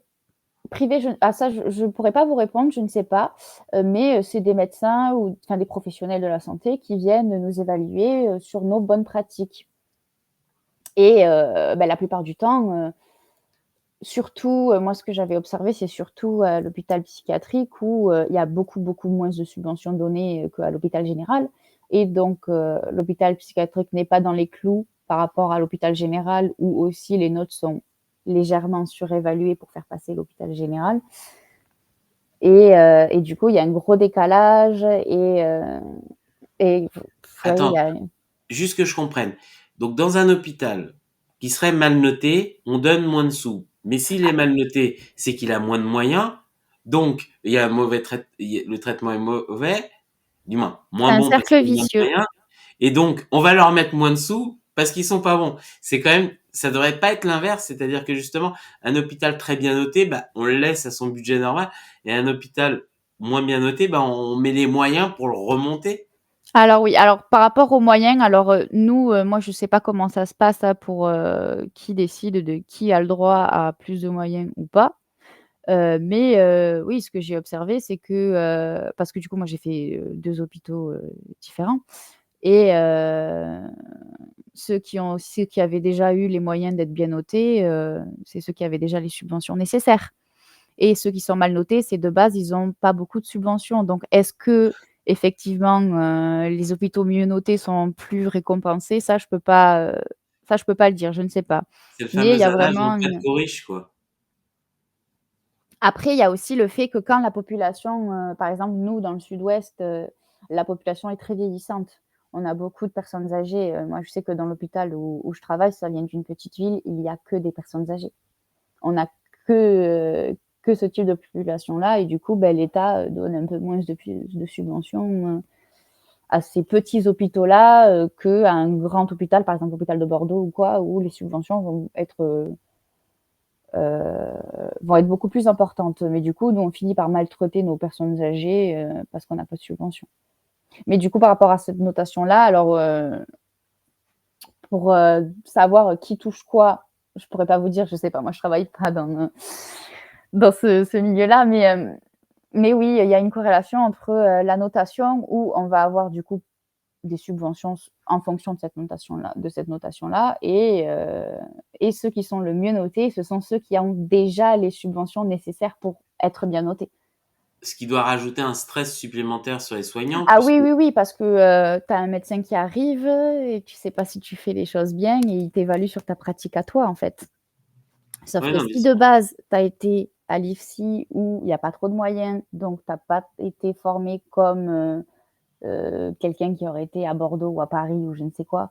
privé, ça, je ne pourrais pas vous répondre, je ne sais pas. Mais c'est des médecins ou des professionnels de la santé qui viennent nous évaluer sur nos bonnes pratiques. Et la plupart du temps, surtout, moi, ce que j'avais observé, c'est surtout à l'hôpital psychiatrique où il y a beaucoup, beaucoup moins de subventions données qu'à l'hôpital général. Et donc, l'hôpital psychiatrique n'est pas dans les clous par rapport à l'hôpital général où aussi les notes sont légèrement surévaluées pour faire passer l'hôpital général. Et du coup, il y a un gros décalage Attends, juste que je comprenne. Donc, dans un hôpital qui serait mal noté, on donne moins de sous. Mais s'il est mal noté, c'est qu'il a moins de moyens. Donc, il y a le traitement est mauvais, du moins moins c'est un bon parce cercle qu'il y a moins de vicieux. moyens. Et donc, on va leur mettre moins de sous parce qu'ils sont pas bons. C'est quand même, ça devrait pas être l'inverse. C'est-à-dire que justement, un hôpital très bien noté, on le laisse à son budget normal. Et un hôpital moins bien noté, on met les moyens pour le remonter. Alors oui, alors par rapport aux moyens, alors nous, moi je sais pas comment ça se passe pour qui décide de qui a le droit à plus de moyens ou pas. Mais oui, ce que j'ai observé, c'est que parce que du coup, moi j'ai fait 2 hôpitaux différents et ceux qui avaient déjà eu les moyens d'être bien notés, c'est ceux qui avaient déjà les subventions nécessaires. Et ceux qui sont mal notés, c'est de base, ils ont pas beaucoup de subventions. Donc est-ce qu'effectivement, les hôpitaux mieux notés sont plus récompensés? Ça, je peux pas le dire, je ne sais pas. C'est le Mais il y fameux a adage vraiment d'entraide une qu'aux quoi. Après, il y a aussi le fait que quand la population, par exemple, nous, dans le sud-ouest, la population est très vieillissante. On a beaucoup de personnes âgées. Moi, je sais que dans l'hôpital où je travaille, ça vient d'une petite ville, il y a que des personnes âgées. On n'a que ce type de population-là et du coup, l'État donne un peu moins de subventions à ces petits hôpitaux-là qu'à un grand hôpital, par exemple l'hôpital de Bordeaux ou quoi, où les subventions vont être beaucoup plus importantes. Mais du coup, nous, on finit par maltraiter nos personnes âgées parce qu'on n'a pas de subvention. Mais du coup, par rapport à cette notation-là, alors pour savoir qui touche quoi, je pourrais pas vous dire, je sais pas, moi je travaille pas dans ce milieu-là, mais oui, il y a une corrélation entre la notation où on va avoir du coup des subventions en fonction de cette notation-là, et ceux qui sont le mieux notés, ce sont ceux qui ont déjà les subventions nécessaires pour être bien notés. Ce qui doit rajouter un stress supplémentaire sur les soignants. Ah Puisque... oui, parce que tu as un médecin qui arrive et tu sais pas si tu fais les choses bien et il t'évalue sur ta pratique à toi, en fait. Sauf Ouais, que non, mais si de base, tu as été à l'IFSI où il n'y a pas trop de moyens, donc tu n'as pas été formé comme quelqu'un qui aurait été à Bordeaux ou à Paris ou je ne sais quoi,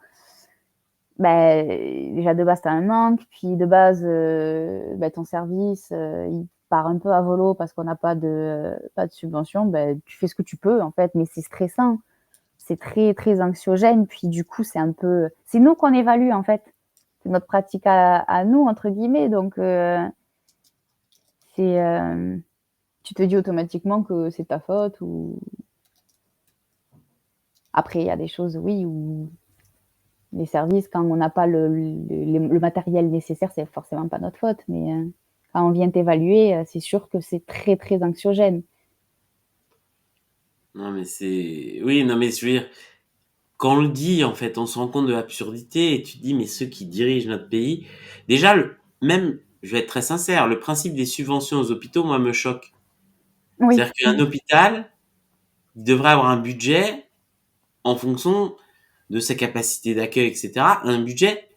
déjà de base, tu as un manque, puis de base, ton service, il part un peu à volo parce qu'on n'a pas de subvention, tu fais ce que tu peux, en fait, mais c'est stressant. C'est très, très anxiogène, puis du coup, c'est nous qu'on évalue, en fait. C'est notre pratique à nous, entre guillemets, donc tu te dis automatiquement que c'est ta faute ou... Après, il y a des choses, oui, où les services, quand on n'a pas le matériel nécessaire, c'est forcément pas notre faute. Mais quand on vient t'évaluer, c'est sûr que c'est très, très anxiogène. Non, mais c'est... Oui, non, mais je veux dire, quand on le dit, en fait, on se rend compte de l'absurdité et tu te dis, mais ceux qui dirigent notre pays, déjà, même, je vais être très sincère, le principe des subventions aux hôpitaux, moi, me choque. Oui, C'est-à-dire qu'un hôpital, il devrait avoir un budget en fonction de sa capacité d'accueil, etc., un budget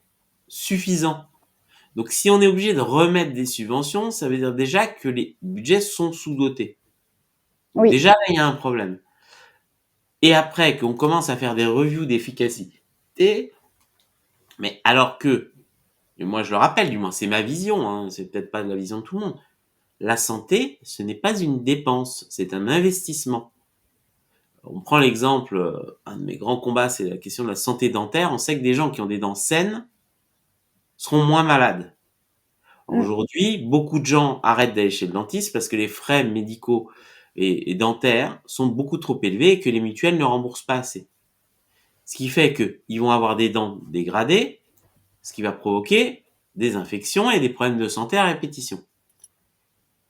suffisant. Donc, si on est obligé de remettre des subventions, ça veut dire déjà que les budgets sont sous-dotés. Donc, oui. déjà, là, il y a un problème. Et après, qu'on commence à faire des reviews d'efficacité, mais alors que, et moi je le rappelle, du moins c'est ma vision, hein, c'est peut-être pas la vision de tout le monde, la santé, ce n'est pas une dépense, c'est un investissement. On prend l'exemple, un de mes grands combats, c'est la question de la santé dentaire. On sait que des gens qui ont des dents saines seront moins malades. Mm. Aujourd'hui, beaucoup de gens arrêtent d'aller chez le dentiste parce que les frais médicaux et dentaires sont beaucoup trop élevés et que les mutuelles ne remboursent pas assez. Ce qui fait qu'ils vont avoir des dents dégradées, ce qui va provoquer des infections et des problèmes de santé à répétition.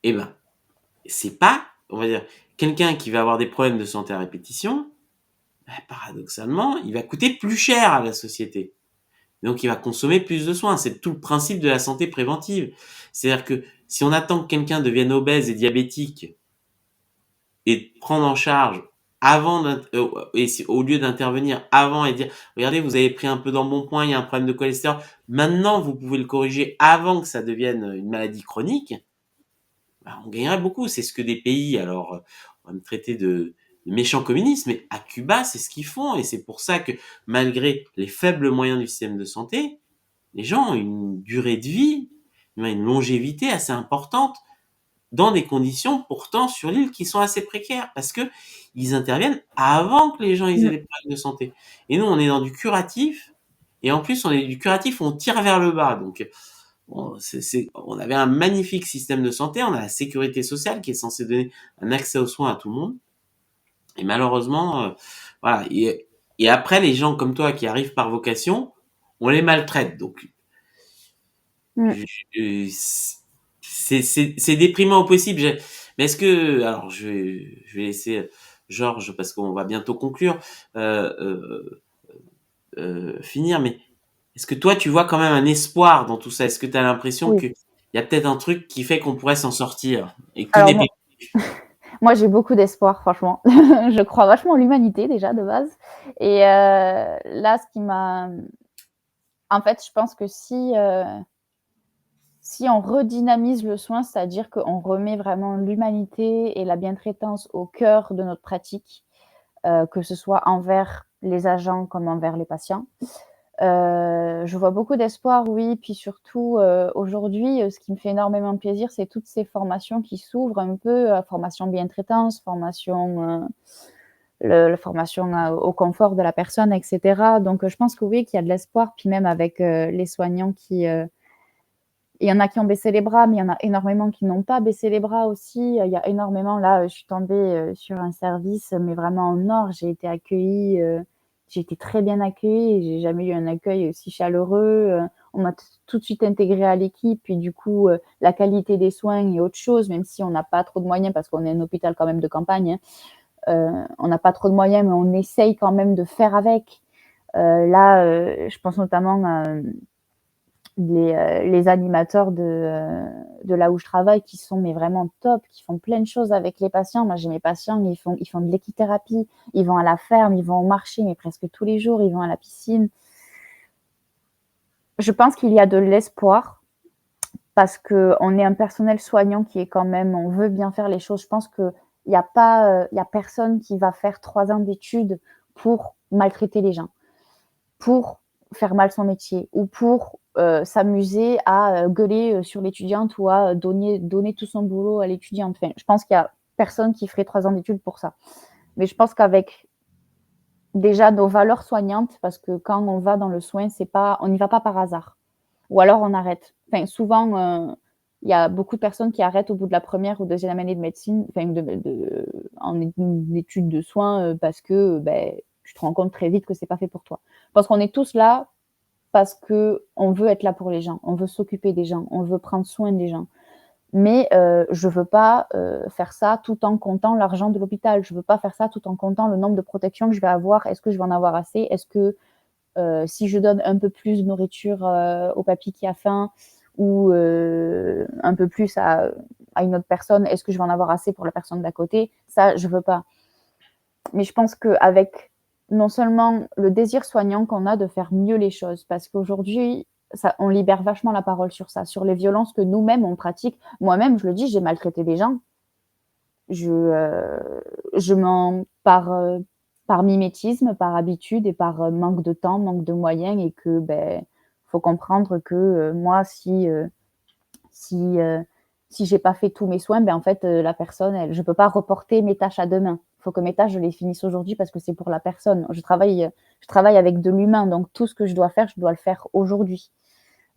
Eh ben, c'est pas, on va dire, quelqu'un qui va avoir des problèmes de santé à répétition, ben, paradoxalement, il va coûter plus cher à la société. Donc, il va consommer plus de soins. C'est tout le principe de la santé préventive. C'est-à-dire que si on attend que quelqu'un devienne obèse et diabétique et de prendre en charge avant et au lieu d'intervenir avant et dire regardez, vous avez pris un peu d'embonpoint, il y a un problème de cholestérol, maintenant vous pouvez le corriger avant que ça devienne une maladie chronique, ben, on gagnerait beaucoup. C'est ce que des pays, alors on va me traiter de méchant communiste, mais à Cuba c'est ce qu'ils font et c'est pour ça que malgré les faibles moyens du système de santé, les gens ont une durée de vie, une longévité assez importante dans des conditions pourtant sur l'île qui sont assez précaires parce que ils interviennent avant que les gens aient des Mm. problèmes de santé. Et nous, on est dans du curatif et en plus, on est du curatif où on tire vers le bas. Donc, on avait un magnifique système de santé, on a la sécurité sociale qui est censée donner un accès aux soins à tout le monde. Et malheureusement, voilà. Et après, les gens comme toi qui arrivent par vocation, on les maltraite. Donc, Mm. euh, c'est déprimant au possible. Mais est-ce que, alors je vais laisser Georges parce qu'on va bientôt conclure, euh, euh, finir. Mais est-ce que toi tu vois quand même un espoir dans tout ça? Est-ce que tu as l'impression Oui. que il y a peut-être un truc qui fait qu'on pourrait s'en sortir et que tout Alors n'est pas. moi j'ai beaucoup d'espoir, franchement. Je crois vachement en l'humanité déjà de base. Et là, ce qui m'a, en fait, je pense que si on redynamise le soin, c'est-à-dire qu'on remet vraiment l'humanité et la bientraitance au cœur de notre pratique, que ce soit envers les agents comme envers les patients. Je vois beaucoup d'espoir, oui. Puis surtout, aujourd'hui, ce qui me fait énormément plaisir, c'est toutes ces formations qui s'ouvrent un peu, formation bientraitance, formation, la formation au confort de la personne, etc. Donc, je pense que oui, qu'il y a de l'espoir. Puis même avec les soignants qui, il y en a qui ont baissé les bras, mais il y en a énormément qui n'ont pas baissé les bras aussi. Il y a énormément, là, je suis tombée sur un service, mais vraiment en or. J'ai été accueillie, j'ai été très bien accueillie. J'ai jamais eu un accueil aussi chaleureux. On m'a tout de suite intégrée à l'équipe. Puis du coup, la qualité des soins est autre chose, même si on n'a pas trop de moyens, parce qu'on est un hôpital quand même de campagne. On n'a pas trop de moyens, mais on essaye quand même de faire avec. Là, je pense notamment à les animateurs de là où je travaille qui sont mais vraiment top, qui font plein de choses avec les patients. Moi, j'ai mes patients, mais ils font de l'équithérapie, ils vont à la ferme, ils vont au marché, mais presque tous les jours, ils vont à la piscine. Je pense qu'il y a de l'espoir parce qu'on est un personnel soignant qui est quand même, on veut bien faire les choses. Je pense qu'il n'y a pas, il y a personne qui va faire 3 ans d'études pour maltraiter les gens, pour faire mal son métier ou pour s'amuser à gueuler sur l'étudiante ou à donner tout son boulot à l'étudiante. Enfin, je pense qu'il y a personne qui ferait 3 ans d'études pour ça. Mais je pense qu'avec déjà nos valeurs soignantes, parce que quand on va dans le soin, c'est pas, on n'y va pas par hasard. Ou alors on arrête. Enfin, souvent, il y a beaucoup de personnes qui arrêtent au bout de la première ou deuxième année de médecine, enfin, en études de soins, parce que tu te rends compte très vite que c'est pas fait pour toi. Parce qu'on est tous là parce qu'on veut être là pour les gens, on veut s'occuper des gens, on veut prendre soin des gens. Mais je veux pas faire ça tout en comptant l'argent de l'hôpital. Je veux pas faire ça tout en comptant le nombre de protections que je vais avoir. Est-ce que je vais en avoir assez? Est-ce que si je donne un peu plus de nourriture au papy qui a faim ou un peu plus à une autre personne, est-ce que je vais en avoir assez pour la personne d'à côté? Ça, je veux pas. Mais je pense qu'avec non seulement le désir soignant qu'on a de faire mieux les choses, parce qu'aujourd'hui, on libère vachement la parole sur ça, sur les violences que nous-mêmes on pratique. Moi-même, je le dis, j'ai maltraité des gens. Je mens par mimétisme, par habitude et par manque de temps, manque de moyens, et que faut comprendre que moi, si j'ai pas fait tous mes soins, en fait, la personne, je peux pas reporter mes tâches à demain. Il faut que mes tâches, je les finisse aujourd'hui parce que c'est pour la personne. Je travaille avec de l'humain, donc tout ce que je dois faire, je dois le faire aujourd'hui.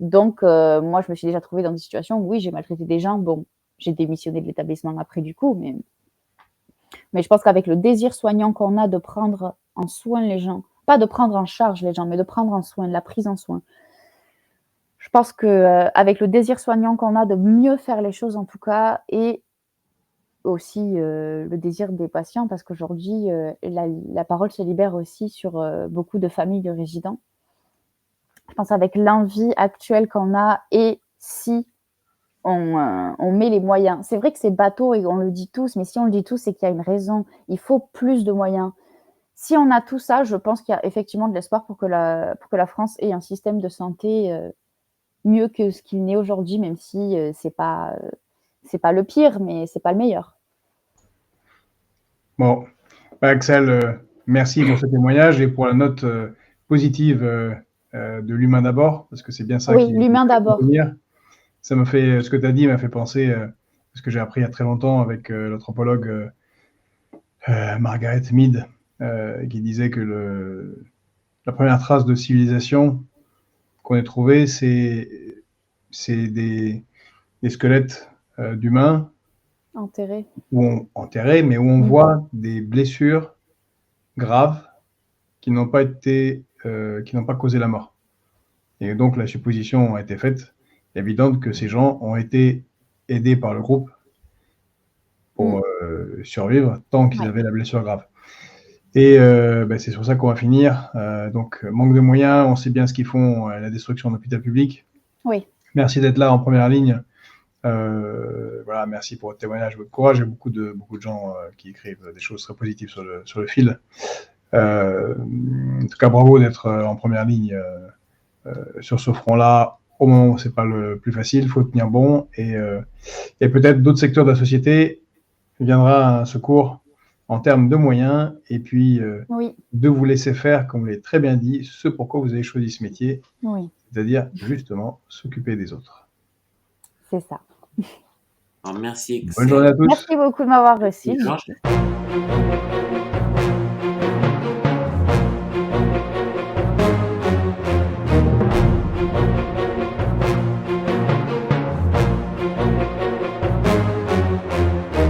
Donc, moi, je me suis déjà trouvée dans des situations où, oui, j'ai maltraité des gens. Bon, j'ai démissionné de l'établissement après du coup, mais je pense qu'avec le désir soignant qu'on a de prendre en soin les gens, pas de prendre en charge les gens, mais de prendre en soin, de la prise en soin, je pense qu'avec le désir soignant qu'on a de mieux faire les choses en tout cas, et aussi le désir des patients, parce qu'aujourd'hui, la parole se libère aussi sur beaucoup de familles de résidents. Je pense avec l'envie actuelle qu'on a, et si on met les moyens. C'est vrai que c'est bateau et on le dit tous, mais si on le dit tous, c'est qu'il y a une raison. Il faut plus de moyens. Si on a tout ça, je pense qu'il y a effectivement de l'espoir pour que la France ait un système de santé mieux que ce qu'il n'est aujourd'hui, même si c'est pas le pire, mais c'est pas le meilleur. Bon, Axel, merci pour ce témoignage et pour la note positive de l'humain d'abord, parce que c'est bien ça qui l'humain d'abord. Ça me fait, ce que tu as dit m'a fait penser, ce que j'ai appris il y a très longtemps avec l'anthropologue Margaret Mead, qui disait que la première trace de civilisation qu'on ait trouvée, c'est des squelettes d'humains enterrés, mais où on voit des blessures graves qui n'ont pas causé la mort. Et donc la supposition a été faite, évidente, que ces gens ont été aidés par le groupe pour survivre tant qu'ils avaient la blessure grave. Et c'est sur ça qu'on va finir. Donc, manque de moyens, on sait bien ce qu'ils font, la destruction de l'hôpital public. Oui. Merci d'être là en première ligne. Voilà, merci pour votre témoignage, votre courage. Il y a beaucoup de gens qui écrivent des choses très positives sur le fil. En tout cas, bravo d'être en première ligne sur ce front-là. Au moment où c'est pas le plus facile, il faut tenir bon. Et peut-être d'autres secteurs de la société viendra un secours en termes de moyens, et puis de vous laisser faire, comme vous l'avez très bien dit, ce pourquoi vous avez choisi ce métier, c'est-à-dire justement s'occuper des autres. C'est ça. Alors, merci. Bonne journée à tous. Merci beaucoup de m'avoir reçu.